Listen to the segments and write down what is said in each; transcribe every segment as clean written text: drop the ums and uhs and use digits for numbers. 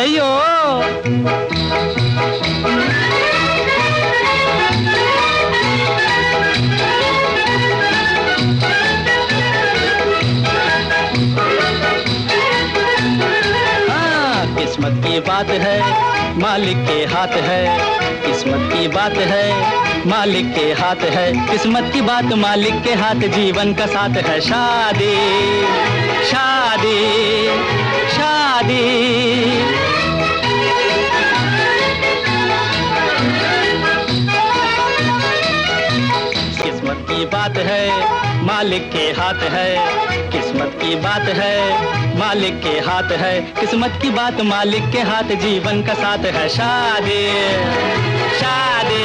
यही हो। हाँ, किस्मत की बात है, मालिक के हाथ है। किस्मत की बात है, मालिक के हाथ है। किस्मत की बात मालिक के हाथ, जीवन का साथ है। शादी शादी शादी। किस्मत की बात है, मालिक के हाथ है। किस्मत की बात है, मालिक के हाथ है। किस्मत की बात मालिक के हाथ, जीवन का साथ है। शादी शादी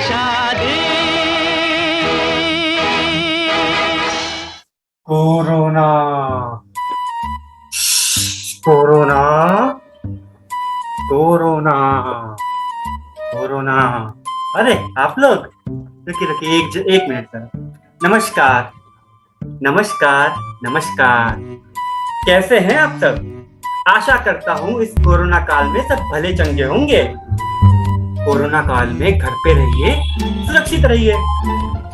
शादी। Corona corona corona corona. अरे आप लोग रुकिए रुकिए एक मिनट सर। नमस्कार नमस्कार नमस्कार। कैसे हैं आप सब? आशा करता हूँ इस कोरोना काल में सब भले चंगे होंगे। कोरोना काल में घर पे रहिए, सुरक्षित रहिए।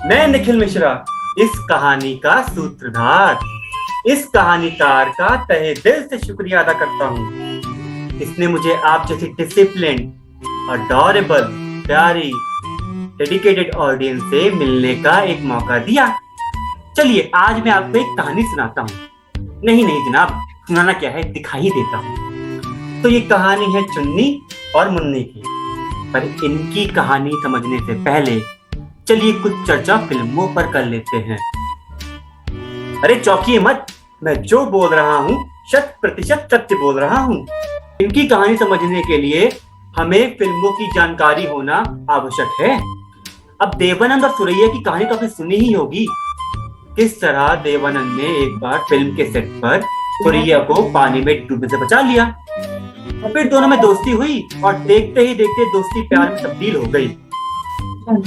मैं निखिल मिश्रा, इस कहानी का सूत्रधार, इस कहानीकार का तहे दिल से शुक्रिया अदा करता हूँ। इसने मुझे आप जैसी डिसिप्लिन, अडोरेबल, प्यारी, डेडिकेटेड ऑडियंस से मिलने का एक मौका दिया। चलिए आज मैं आपको एक कहानी सुनाता हूँ। नहीं नहीं जनाब, सुनाना क्या है, दिखाई देता हूँ। तो ये कहानी है चुन्नी और मुन्नी की। पर इनकी कहानी समझने से पहले चलिए कुछ चर्चा फिल्मों पर कर लेते हैं। अरे चौंकिए मत, मैं जो बोल रहा हूँ 100% सत्य बोल रहा हूँ। इनकी कहानी समझने के लिए हमें फिल्मों की जानकारी होना आवश्यक है। अब देवानंद और सुरैया की कहानी तो आपने सुनी ही होगी। किस तरह देवानंद ने एक बार फिल्म के सेट पर सुरैया को पानी में डूबने से बचा लिया। फिर दोनों में दोस्ती हुई और देखते ही देखते दोस्ती प्यार में तब्दील हो गई।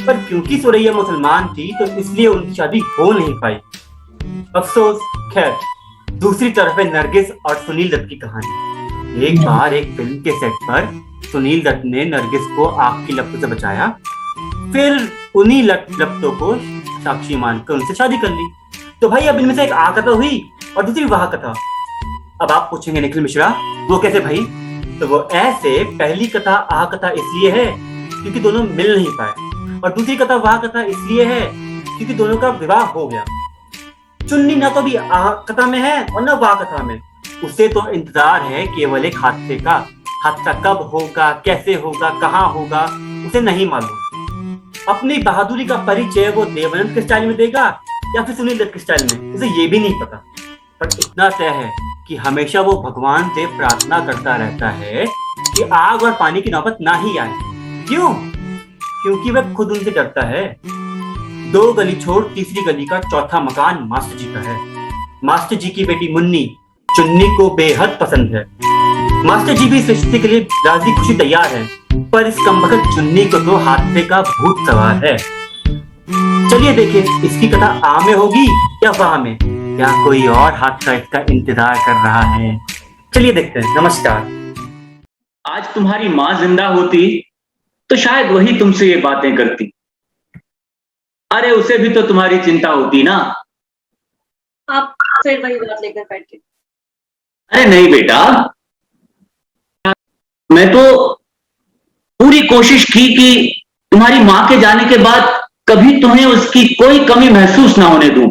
पर क्योंकि सुरैया मुसलमान थी तो इसलिए उनकी शादी हो नहीं पाई। अफसोस। खैर, दूसरी तरफ है नरगिस और सुनील दत्त की कहानी। एक बार एक फिल्म के सेट पर सुनील दत्त ने नरगिस को आग की लपटों से बचाया। फिर उन्हीं लपटों को साक्षी मानकर उनसे शादी कर ली। तो भाई अब इनमें से एक आ कथा हुई और दूसरी वाह कथा। अब आप पूछेंगे निखिल मिश्रा वो कैसे भाई? तो वो ऐसे, पहली कथा आ कथा इसलिए है क्योंकि दोनों मिल नहीं पाए, और दूसरी कथा वाह कथा इसलिए है क्योंकि दोनों का विवाह हो गया। चुन्नी ना तो भी आ कथा में है और ना वाह कथा में। उसे तो इंतजार है केवल एक हादसे का। हादसा कब होगा, कैसे होगा, कहाँ होगा, उसे नहीं मालूम। अपनी बहादुरी का परिचय वो देवानंद के स्टाइल में देगा या फिर सुनील दत्त के स्टाइल में, उसे ये भी नहीं पता। पर इतना तय है कि हमेशा वो भगवान से प्रार्थना करता रहता है कि आग और पानी की नौबत ना ही आए। क्यों? क्योंकि वह खुद उनसे डरता है। 2 गली छोड़ तीसरी गली का चौथा मकान मास्टर जी का है। मास्टर जी की बेटी मुन्नी चुन्नी को बेहद पसंद है। मास्टर जी भी इस रिश्ते के लिए राजी खुशी तैयार है, पर इस कमबख्त चुन्नी को तो हादसे का भूत सवार है। चलिए देखें इसकी कथा आ में होगी या वाह में, या कोई और हादसा इसका इंतजार कर रहा है। चलिए देखते हैं। नमस्कार। आज तुम्हारी माँ जिंदा होती तो शायद वही तुमसे ये बातें करती। अरे उसे भी तो तुम्हारी चिंता होती ना। आप फिर वही बात लेकर बैठे। अरे नहीं बेटा, मैं तो पूरी कोशिश की कि तुम्हारी माँ के जाने के बाद कभी तुम्हें उसकी कोई कमी महसूस ना होने दूं।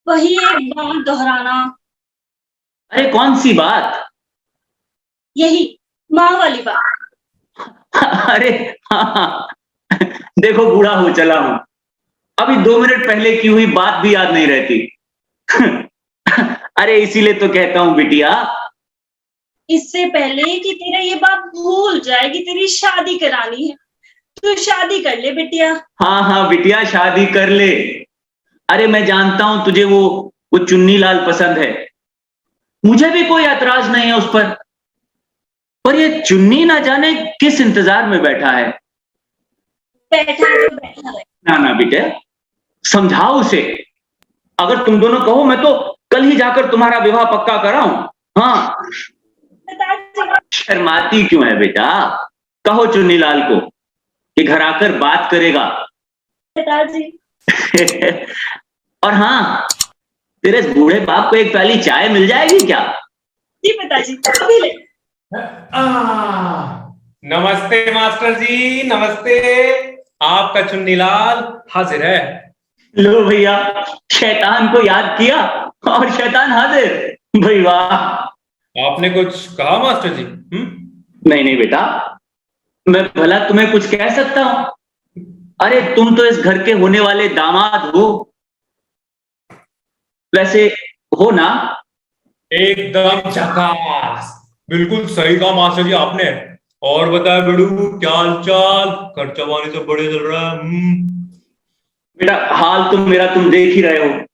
वही एक बात दोहराना। अरे कौन सी बात? यही माँ वाली बात। अरे हाँ, देखो बूढ़ा हो चला हूं, अभी 2 मिनट पहले की हुई बात भी याद नहीं रहती। अरे इसीलिए तो कहता हूं बिटिया, इससे पहले कि तेरा ये बात भूल जाए कि तेरी शादी करानी है, तू शादी कर ले बिटिया। हाँ हाँ बिटिया शादी कर ले। अरे मैं जानता हूं तुझे वो चुन्नी लाल पसंद है, मुझे भी कोई ऐतराज नहीं है उस पर ये चुन्नी ना जाने किस इंतजार में बैठा है। बैठा तो बैठा रहे। ना ना बेटे, समझाओ उसे। अगर तुम दोनों कहो मैं तो कल ही जाकर तुम्हारा विवाह पक्का कराऊं। हाँ बता शर्माती क्यों है बेटा? कहो चुन्नीलाल को कि घर आकर बात करेगा। पिताजी। और हाँ, तेरे इस बूढ़े बाप को एक प्याली चाय मिल जाएगी क्या? जी पिताजी, अभी ले। नमस्ते मास्टर जी, नमस्ते। आपका चुन्नीलाल हाजिर है। लो भैया, शैतान को याद किया और शैतान हाजिर। भाई वाह। आपने कुछ कहा मास्टर जी? नहीं नहीं बेटा, मैं भला तुम्हें कुछ कह सकता हूं? अरे तुम तो इस घर के होने वाले दामाद हो। वैसे हो ना? एकदम झकास, बिल्कुल सही कहा मास्टर जी आपने। और बताया बेड़ू, क्या हाल चाल? खर्चा पानी तो बड़े चल रहा है। बेटा हाल तो मेरा तुम देख ही रहे हो,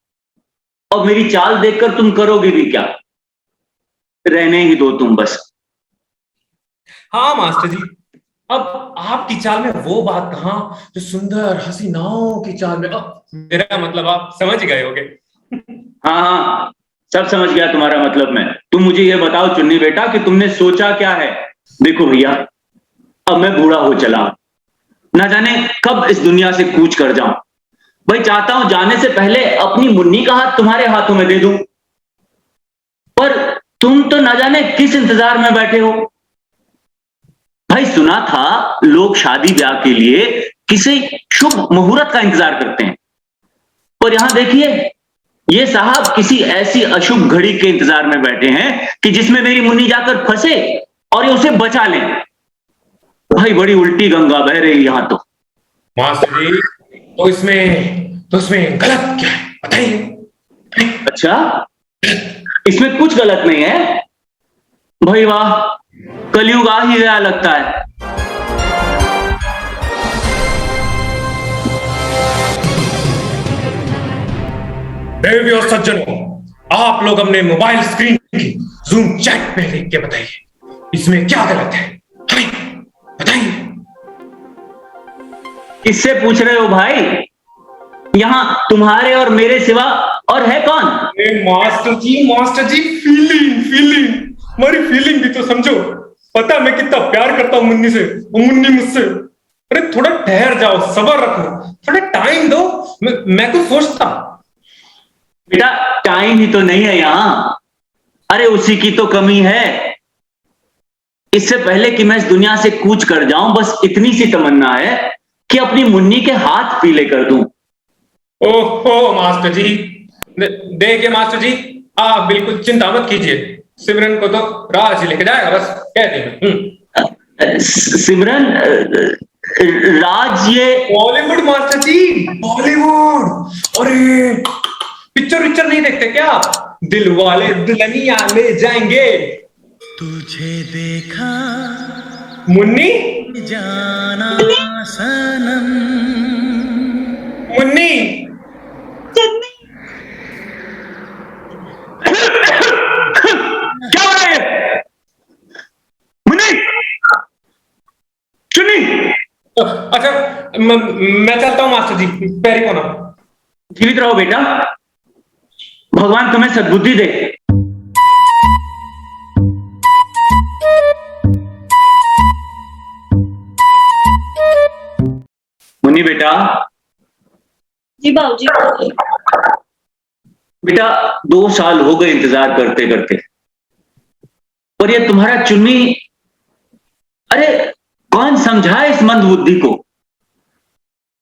और मेरी चाल देखकर तुम करोगे भी क्या? रहने ही दो तुम बस। हाँ मास्टर जी, अब आपकी चाल में वो बात कहाँ जो सुंदर हसीनाओं की चाल में। मेरा मतलब आप समझ गए होगे। हाँ हाँ, सब समझ गया तुम्हारा मतलब। मैं तुम मुझे ये बताओ चुन्नी बेटा कि तुमने सोचा क्या है? देखो भैया, अब मैं बूढ़ा हो चला, ना जाने कब इस दुनिया से कूच कर जाऊं। भाई चाहता हूं जाने से पहले अपनी मुन्नी का हाथ तुम्हारे हाथों में दे दूं, पर तुम तो ना जाने किस इंतजार में बैठे हो। भाई सुना था लोग शादी ब्याह के लिए किसी शुभ मुहूर्त का इंतजार करते हैं, और यहां देखिए ये साहब किसी ऐसी अशुभ घड़ी के इंतजार में बैठे हैं कि जिसमें मेरी मुन्नी जाकर फंसे और ये उसे बचा ले। भाई बड़ी उल्टी गंगा बह रही यहां तो। मास्टर जी, तो इसमें गलत क्या है बताइए। अच्छा, इसमें कुछ गलत नहीं है। भाई वाह, कलयुग आ ही गया लगता है। देवी और सज्जनों, आप लोग अपने मोबाइल स्क्रीन की जूम चैट में लिख के बताइए, इसमें क्या गलत है? हमें बताइए। किससे पूछ रहे हो भाई? यहां तुम्हारे और मेरे सिवा और है कौन? मास्टर जी, फीलिंग हमारी फीलिंग भी तो समझो। पता है मैं कितना प्यार करता हूं मुन्नी से, वो मुन्नी मुझसे। अरे थोड़ा ठहर जाओ, सब्र रखो, थोड़ा टाइम दो। मैं कुछ सोचता। बेटा टाइम ही तो नहीं है यहां। अरे उसी की तो कमी है। इससे पहले कि मैं इस दुनिया से कूच कर जाऊं, बस इतनी सी तमन्ना है कि अपनी मुन्नी के हाथ पीले कर दूं। ओहो मास्टर जी, देखिए मास्टर जी, आप बिल्कुल चिंता मत कीजिए। सिमरन को तो राज ही लेके जाएगा, बस कह देंगे। सिमरन? राज? ये बॉलीवुड मास्टर जी, बॉलीवुड। अरे पिक्चर नहीं देखते क्या आप? दिल वाले दुल्हनिया ले जाएंगे। तुझे देखा मुन्नी, जाना सनम। मुन्नी, क्या हो रहा है? मुन्नी, चुन्नी। अच्छा मैं चलता हूँ मास्टर जी, पैरी को ना। जीवित रहो बेटा, भगवान तुम्हें सद्बुद्धि दे। मुन्नी बेटा। जी बाबूजी। बेटा 2 साल हो गए इंतजार करते करते, और ये तुम्हारा चुन्नी। अरे कौन समझाए इस मंद बुद्धि को?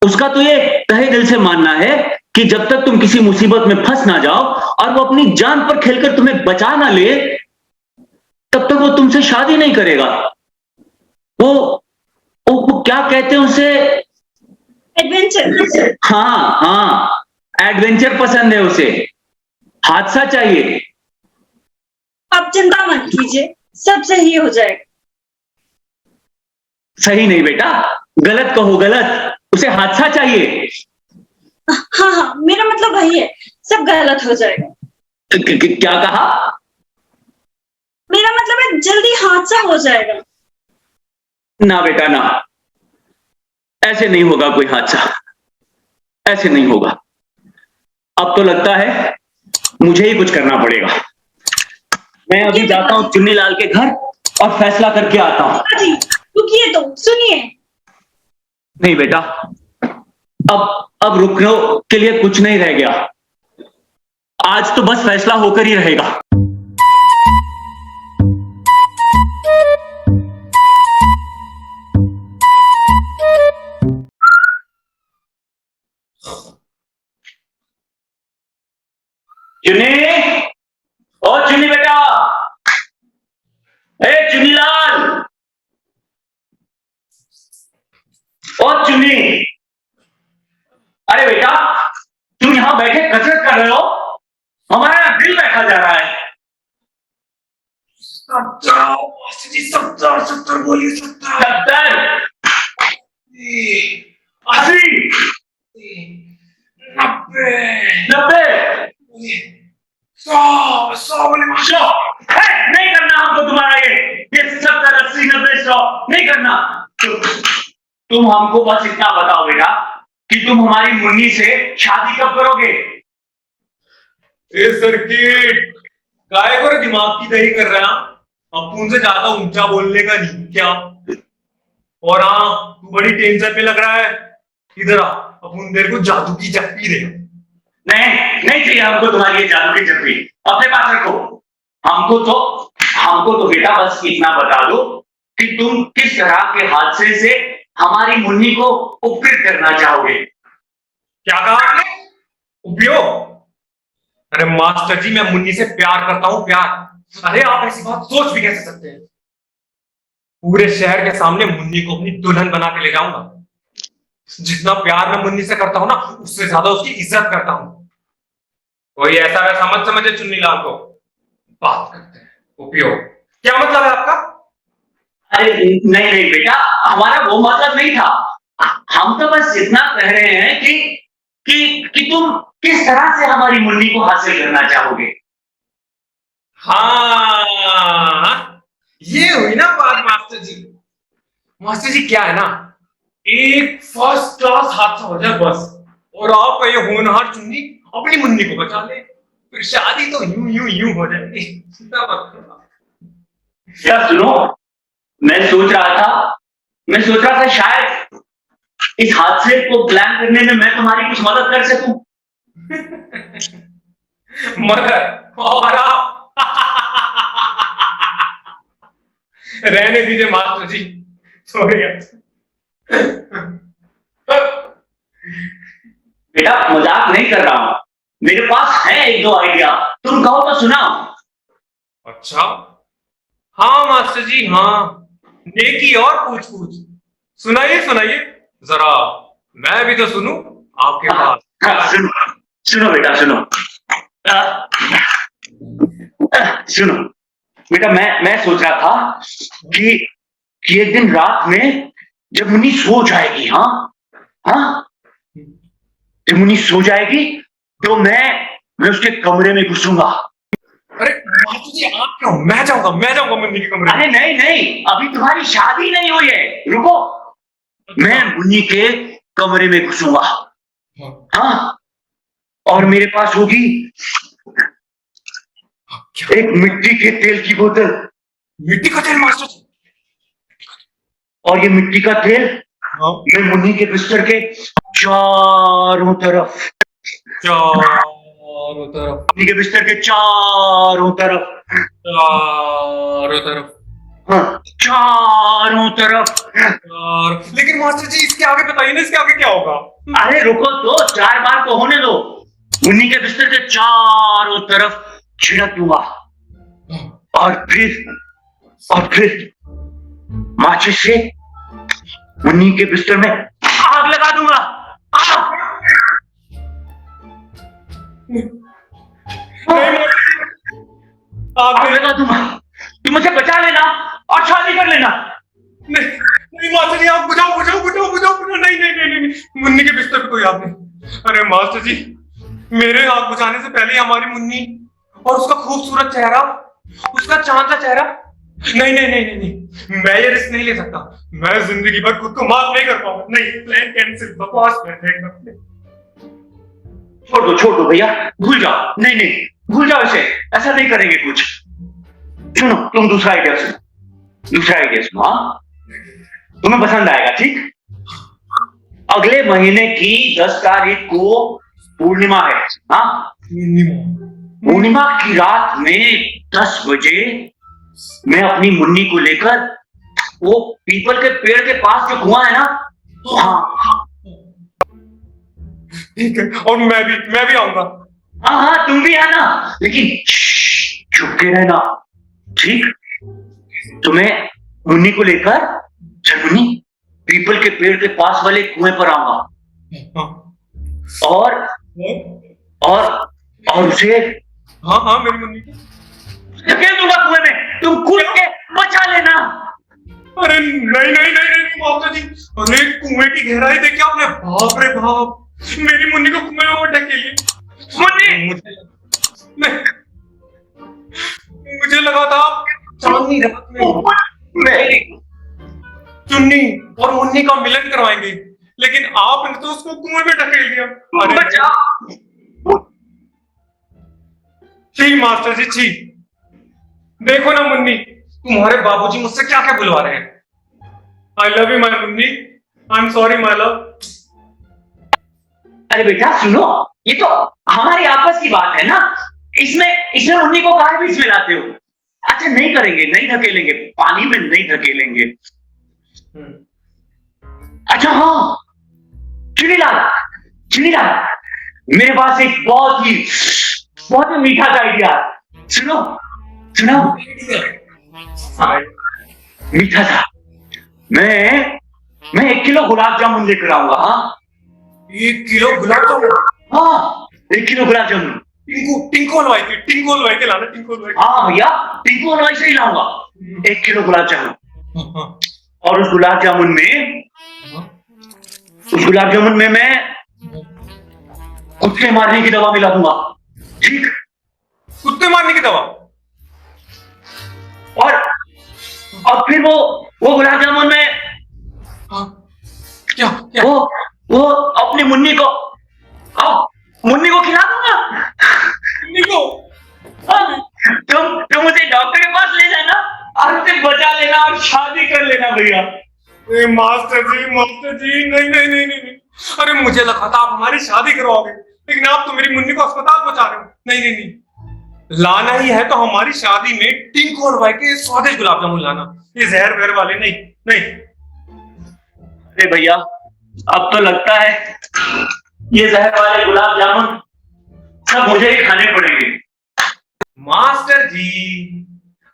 उसका तो ये तहे दिल से मानना है कि जब तक तुम किसी मुसीबत में फंस ना जाओ और वो अपनी जान पर खेलकर तुम्हें बचा ना ले, तब तक वो तुमसे शादी नहीं करेगा। वो क्या कहते हैं उसे? एडवेंचर। हाँ, एडवेंचर पसंद है उसे, हादसा चाहिए। आप चिंता मत कीजिए, सब सही हो जाएगा। सही नहीं बेटा, गलत कहो गलत। उसे हादसा चाहिए। हाँ, मेरा मतलब वही है, सब गलत हो जाएगा। क्या कहा? मेरा मतलब है जल्दी हादसा हो जाएगा। ना बेटा ना, ऐसे नहीं होगा कोई हादसा, ऐसे नहीं होगा। अब तो लगता है मुझे ही कुछ करना पड़ेगा। मैं अभी जाता हूँ चुन्नीलाल के घर और फैसला करके आता हूं। जी रुकिए तो सुनिए। नहीं बेटा, अब रुकने के लिए कुछ नहीं रह गया। आज तो बस फैसला होकर ही रहेगा। चुन्नी, ओ चुन्नी बेटा, ए चुन्नी लाल, ओ चुन्नी। अरे बेटा, तुम यहां बैठे कसरत कर रहे हो, हमारा यहाँ दिल बैठा जा रहा है। 70 बोलिए, 70, 80, 90, 100 बोले। 100। नहीं करना हमको तुम्हारा ये 70, 80, 90, 100 नहीं करना। तुम हमको बस इतना बताओ बेटा कि तुम हमारी मुन्नी से शादी कब करोगे? ए सर्किट, काय को दिमाग की दही कर रहा है? अपुन से ज्यादा ऊंचा बोलने का नहीं क्या? और हाँ, तू बड़ी टेंशन में लग रहा है। इधर आ, अपुन तेरे को जादू की चप्पी दे। नहीं चाहिए हमको तुम्हारी ये जादू की चप्पी, अपने पास रखो। हमको तो बेटा बस इतना बता दो कि तुम किस तरह के हादसे से हमारी मुन्नी को उपकृत करना चाहोगे। क्या कहा आपने? उपयोग? अरे मास्टर जी, मैं मुन्नी से प्यार करता हूं, प्यार। अरे आप ऐसी बात सोच भी कैसे सकते हैं? पूरे शहर के सामने मुन्नी को अपनी दुल्हन बना के ले जाऊंगा। जितना प्यार मैं मुन्नी से करता हूं ना, उससे ज्यादा उसकी इज्जत करता हूं। कोई ऐसा वैसा मत समझे चुन्नी लाल को। बात करते हैं उपयोग, क्या मतलब है आपका? अरे नहीं बेटा, हमारा वो मतलब नहीं था। हम तो बस इतना कह रहे हैं कि तुम किस तरह से हमारी मुन्नी को हासिल करना चाहोगे। हाँ, ये हुई ना बात मास्टर जी। मास्टर जी क्या है ना, एक फर्स्ट क्लास हादसा हो जाए बस, और आपका ये होनहार चुन्नी अपनी मुन्नी को बचा ले, फिर शादी तो यूं हो जाएगी। चिंता मत करो। क्या सुनो, मैं सोच रहा था शायद इस हादसे को प्लान करने में मैं तुम्हारी कुछ मदद कर सकूं। मदद? और आप? रहने दीजिए मास्टर जी, छोड़िए। बेटा मजाक नहीं कर रहा हूं, मेरे पास है एक दो आइडिया, तुम कहो तो सुनाओ। अच्छा, हाँ मास्टर जी, हाँ, नेकी और पूछ सुनाइए जरा, मैं भी तो सुनूं आपके पास। हाँ, सुनो बेटा, सुनो बेटा, मैं सोच रहा था कि एक दिन रात में जब मुन्नी सो जाएगी, जब मुन्नी सो जाएगी तो मैं उसके कमरे में घुसूंगा। अरे मास्टर जी, आप क्यों? मैं जाऊंगा मुन्नी के कमरे में। अरे नहीं, अभी तुम्हारी शादी नहीं हुई है, रुको। मैं मुन्नी के कमरे में घुसूंगा, हाँ, और मेरे पास होगी एक मिट्टी के तेल की बोतल। मिट्टी का तेल मास्टर जी? और ये मिट्टी का तेल मैं मुन्नी के बिस्तर के चारों तरफ, मुन्नी के बिस्तर के चारों तरफ, हाँ, चारों तरफ। लेकिन मास्टर जी, इसके आगे बताइए ना, इसके आगे क्या होगा? अरे रुको तो, 4 बार तो होने दो। मुन्नी के बिस्तर के चारों तरफ छिड़क दूंगा, और फिर माचिस से मुन्नी के बिस्तर में आग लगा दूंगा। आग लगा दूंगा, तुम मुझे बचा लेना और शादी कर लेना। नहीं मास्टर जी, आप बुझाओ। नहीं, मुन्नी के बिस्तर पे कोई आग नहीं। अरे मास्टर जी, मेरे आग बुझाने से पहले हमारी मुन्नी और उसका खूबसूरत चेहरा, उसका चांद का चेहरा। नहीं, मैं ये रिस्क नहीं ले सकता। मैं जिंदगी भर खुद को माफ नहीं कर पाऊंगा। नहीं, प्लान कैंसिल, बकवास प्लान। छोड़ दो भैया, भूल जाओ। नहीं, भूल जाओ इसे, ऐसा नहीं करेंगे कुछ। सुनो, तुम दूसरा आइडिया सुनो। दूसरा आइडिया सुनो, हाँ? तुम्हें पसंद आएगा, ठीक? अगले महीने की 10 तारीख को पूर्णिमा है, हाँ? पूर्णिमा की रात में 10 बजे मैं अपनी मुन्नी को लेकर वो पीपल के पेड़ के पास जो कुआं है ना, हाँ ठीक है, और मैं भी आऊंगा। हाँ हाँ, तुम भी आना, लेकिन चुप के रहना, ठीक? तुम्हें मुन्नी को लेकर मुन्नी पीपल के पेड़ के पास वाले कुएं पर आऊंगा और उसे हाँ मेरी मुन्नी धकेल दूंगा कुएं में, तुम कूद के बचा लेना। अरे नहीं माता जी, अरे कुएं की गहराई देखिए आपने, बाप रे बाप, मेरी मुन्नी को कुएं में ढकेलिए। मुझे लगा था आप चांदनी रात में चुन्नी और मुन्नी का मिलन करवाएंगे, लेकिन आपने तो उसको कुएं में ढकेल दिया। अरे छी मास्टर जी, छी। देखो ना मुन्नी, तुम्हारे बाबूजी मुझसे क्या क्या बुलवा रहे हैं। I love you my Munni, I am sorry my love. अरे बेटा सुनो, ये तो हमारी आपस की बात है ना, इसमें मुन्नी को काहे बीच में लाते हो? अच्छा नहीं करेंगे, नहीं धकेलेंगे, पानी में नहीं धकेलेंगे। अच्छा हाँ, चुनीलाल, मेरे पास एक बहुत ही मीठा सा आइडिया, सुनो। मीठा था, मैं 1 किलो गुलाब जामुन लेकर आऊंगा। हाँ 1 किलो गुलाब जामुन? हाँ 1 किलो गुलाब जामुन। टिंको हलवाई के लाना, टिंको हलवाई। हाँ भैया, टिंको हलवाई से ही लाऊंगा 1 किलो गुलाब जामुन। और उस गुलाब जामुन में मैं कुत्ते मारने की दवा मिला दूंगा, ठीक? कुत्ते मारने की दवा? और फिर वो गुलाब जामुन में क्या? वो अपनी मुन्नी को खिला दूंगा। मुन्नी को? तुम उसे डॉक्टर के पास ले जाना और उसे बचा लेना और शादी कर लेना भैया। मास्टर जी नहीं। अरे मुझे लगा था आप हमारी शादी करवाओगे, लेकिन आप तो मेरी मुन्नी को अस्पताल पहुंचा रहे हो। नहीं, लाना ही है तो हमारी शादी में टिंको हलवाई के स्वादिष्ट गुलाब जामुन लाना, ये जहर वहर वाले नहीं। अरे भैया, अब तो लगता है ये जहर वाले गुलाब जामुन सब मुझे ही खाने पड़ेंगे। मास्टर जी,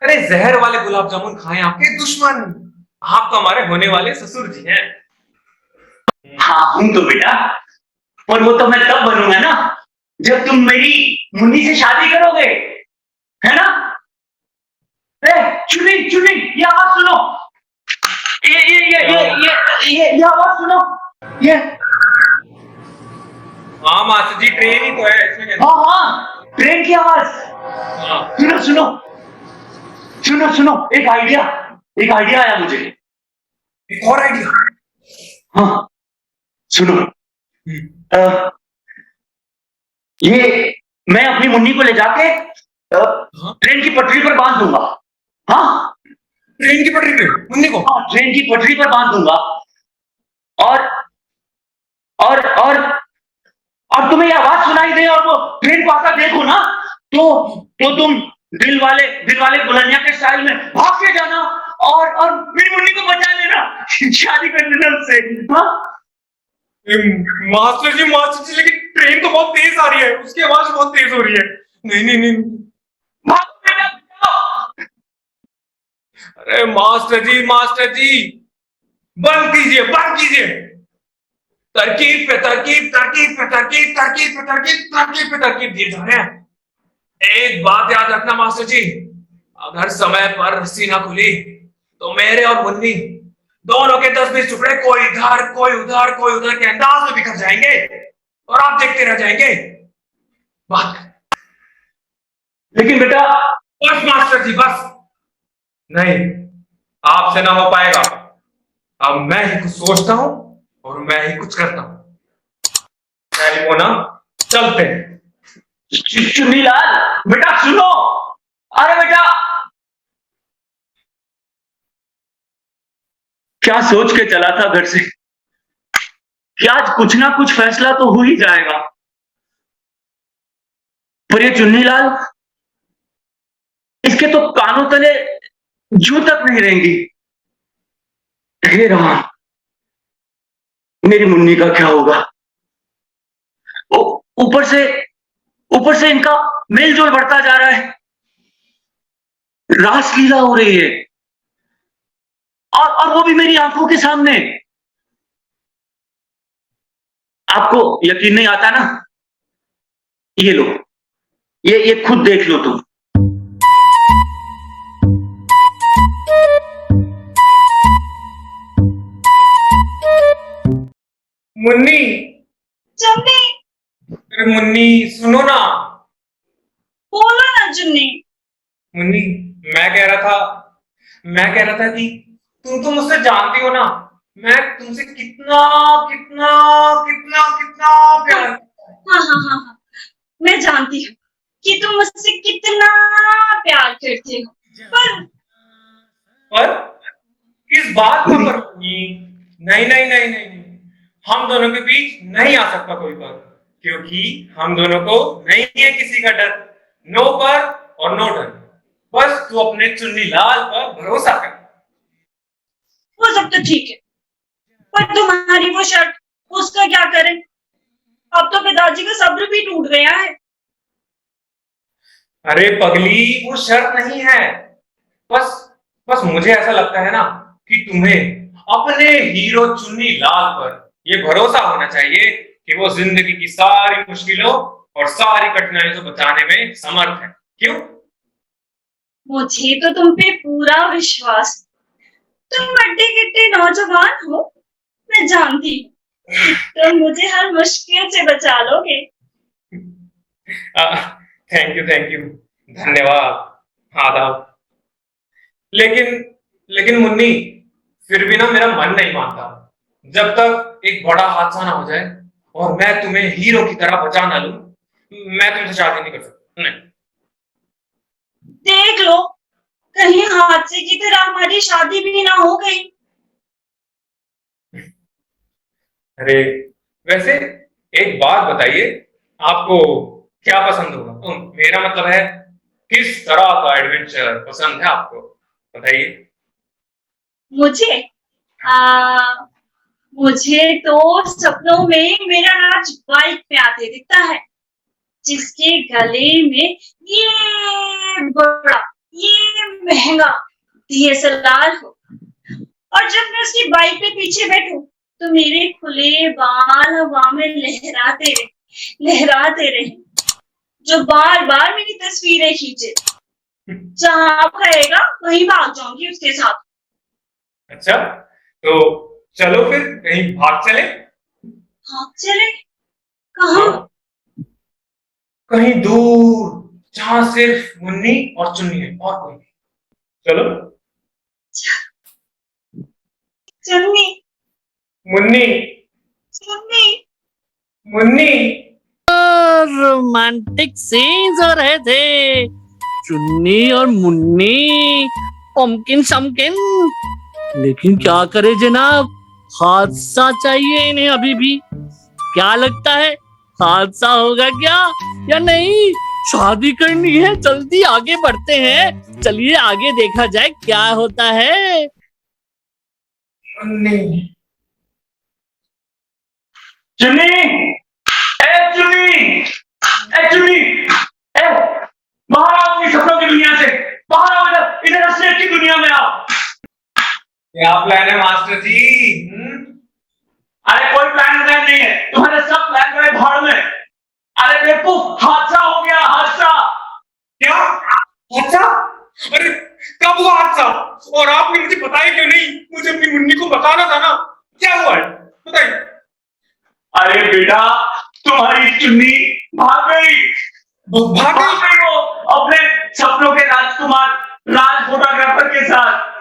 अरे जहर वाले गुलाब जामुन खाएं आपके दुश्मन, आप तो हमारे होने वाले ससुर जी हैं। हाँ हूं तो बेटा, पर वो तो मैं तब बनूंगा ना जब तुम मेरी मुन्नी से शादी करोगे, है ना? चुनी, ये आवाज सुनो, ये आवाज सुनो, ये। हाँ मास्टर जी, ट्रेन ही तो है इसमें। हाँ ट्रेन की आवाज। सुनो, एक आइडिया आया मुझे। एक और आइडिया? हाँ सुनो, ये मैं अपनी मुन्नी को ले जाके ट्रेन की पटरी पर बांध दूंगा। हाँ ट्रेन की पटरी पे मुन्नी को? हाँ ट्रेन की पटरी पर बांध दूंगा और तुम्हें ये आवाज सुनाई दे और वो ट्रेन को आकर देखो ना, तो तुम दिल वाले दुल्हनिया के स्टाइल में भाग के जाना और मेरी मुन्नी को बचा लेना, शादी कर लेना उससे। हाँ मास्टर जी, लेकिन ट्रेन तो बहुत तेज आ रही है, उसकी आवाज बहुत तेज हो रही है। नहीं। भागो बेटा। अरे मास्टर जी, बंद कीजिए। तरकीब पे तरकीब दिए जा रहे हैं। एक बात याद रखना मास्टर जी, अगर समय पर रस्सी ना खुली तो मेरे और मुन्नी दोनों के 10-20 टुकड़े कोई उधर के अंदाज में बिखर जाएंगे और आप देखते रह जाएंगे। बात लेकिन बेटा। बस मास्टर जी, बस। नहीं, आपसे ना हो पाएगा। अब मैं ही कुछ सोचता हूं और मैं ही कुछ करता हूं। ना चलते हैं। चुन्नीलाल बेटा सुनो, अरे बेटा क्या सोच के चला था घर से कि आज कुछ ना कुछ फैसला तो हो ही जाएगा, पर ये चुन्नीलाल, इसके तो कानों तले जू तक नहीं रहेंगी। हे राम, मेरी मुन्नी का क्या होगा? ऊपर से ऊपर से इनका मेल जोल बढ़ता जा रहा है, रासलीला हो रही है, और वो भी मेरी आंखों के सामने। आपको यकीन नहीं आता ना? ये लो, ये खुद देख लो तुम। मुन्नी, चुन्नी, अरे मुन्नी सुनो ना। बोलो ना चुन्नी। मुन्नी, मैं कह रहा था कि तुम तो मुझसे जानती हो ना, मैं तुमसे कितना कितना कितना कितना प्यार। हाँ हाँ हाँ हाँ, मैं जानती हूँ कि तुम मुझसे कितना प्यार करते हो, पर इस बात का पर नहीं नहीं नहीं नहीं नहीं, हम दोनों के बीच नहीं आ सकता कोई पर, क्योंकि हम दोनों को नहीं है किसी का डर। नो पर और नो डर, बस तू अपने चुन्नीलाल पर भरोसा कर। वो सब तो ठीक है, पर तुम्हारी वो शर्ट, उसका क्या करें? अब तो पिताजी का सब्र भी टूट गया है। अरे पगली, वो शर्त नहीं है, बस बस मुझे ऐसा लगता है ना कि तुम्हें अपने हीरो चुन्नीलाल पर ये भरोसा होना चाहिए कि वो जिंदगी की सारी मुश्किलों और सारी कठिनाइयों से बचाने में समर्थ है। क्यों? मुझे तो तुम पे पूरा विश्वास। तुम बड़े कितने नौजवान हो, मैं जानती हूँ तुम मुझे हर मुश्किल से बचा लोगे। थैंक यू, धन्यवाद, आदाब। लेकिन मुन्नी, फिर भी ना मेरा मन नहीं मानता जब तक एक बड़ा हादसा ना हो जाए और मैं तुम्हें हीरो की तरह बचा ना लूं, मैं तुमसे शादी नहीं कर सकता। नहीं। देख लो, कहीं हादसे की तरह हमारी शादी भी ना हो गई। अरे वैसे एक बात बताइए, आपको क्या पसंद होगा? मेरा मतलब है, किस तरह का एडवेंचर पसंद है आपको, बताइए। मुझे मुझे तो सपनों में मेरा राज बाइक पे आते दिखता है, जिसके गले में ये बड़ा, ये महंगा DSLR हो, और जब मैं उसकी बाइक पे पीछे बैठूं तो मेरे खुले बाल हवा में लहराते रहे, जो बार बार मेरी तस्वीरें खींचे। जहां आप कहेगा वहीं भाग जाऊंगी उसके साथ। अच्छा, तो चलो फिर कहीं भाग चले। भाग चले? कहाँ? कहीं दूर, जहां सिर्फ मुन्नी और चुन्नी है, और कोई नहीं। चलो। चुन्नी, मुन्नी, चुन्नी, मुन्नी। रोमांटिक सीन्स हो रहे थे, चुन्नी और मुन्नी, पम्पकिन शमकिन। लेकिन क्या करे जनाब, हादसा चाहिए इन्हें अभी भी। क्या लगता है, हादसा होगा क्या या नहीं? शादी करनी है, जल्दी आगे बढ़ते हैं। चलिए आगे देखा जाए क्या होता है। मुन्नी, चुन्नी, ए चुन्नी, ए चुन्नी, ए बाहर आओ अपनी सपनों की दुनिया से, बाहर आओ, इधर इधर असलियत की दुनिया में आओ। क्या प्लान है मास्टर जी? अरे कोई प्लान नहीं है, तुम्हारे सब प्लान गए भाड़ में। अरे बेवकूफ, हादसा हो गया, हादसा। क्या हादसा? अरे कब हुआ हादसा? और आपने मुझे बताया क्यों नहीं? मुझे अपनी मुन्नी को बताना था ना। क्या हुआ है, बताइए। अरे बेटा, तुम्हारी चुन्नी भाग गई। भाग गई? वो अपने सपनों के राजकुमार, राज फोटोग्राफर के साथ।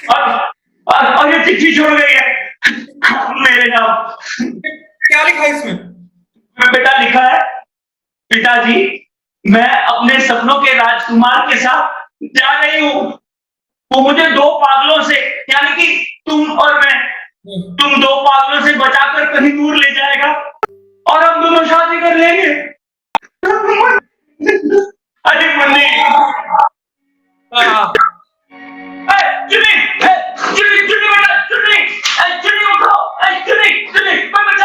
और ये चिट्ठी छोड़ गई है मेरे नाम। क्या लिखा है इसमें? बेटा लिखा है, पिताजी मैं अपने सपनों के राजकुमार के साथ जा रही हूँ। वो मुझे दो पागलों से, यानी कि तुम और मैं, तुम दो पागलों से बचाकर कहीं दूर ले जाएगा और हम दोनों शादी कर लेंगे। अरे मुन्नी, चुन्नी, चुन्नी, चुन्नी बेटा, चुन्नी, चुन्नी उठो, चुन्नी, चुन्नी, मैं बचा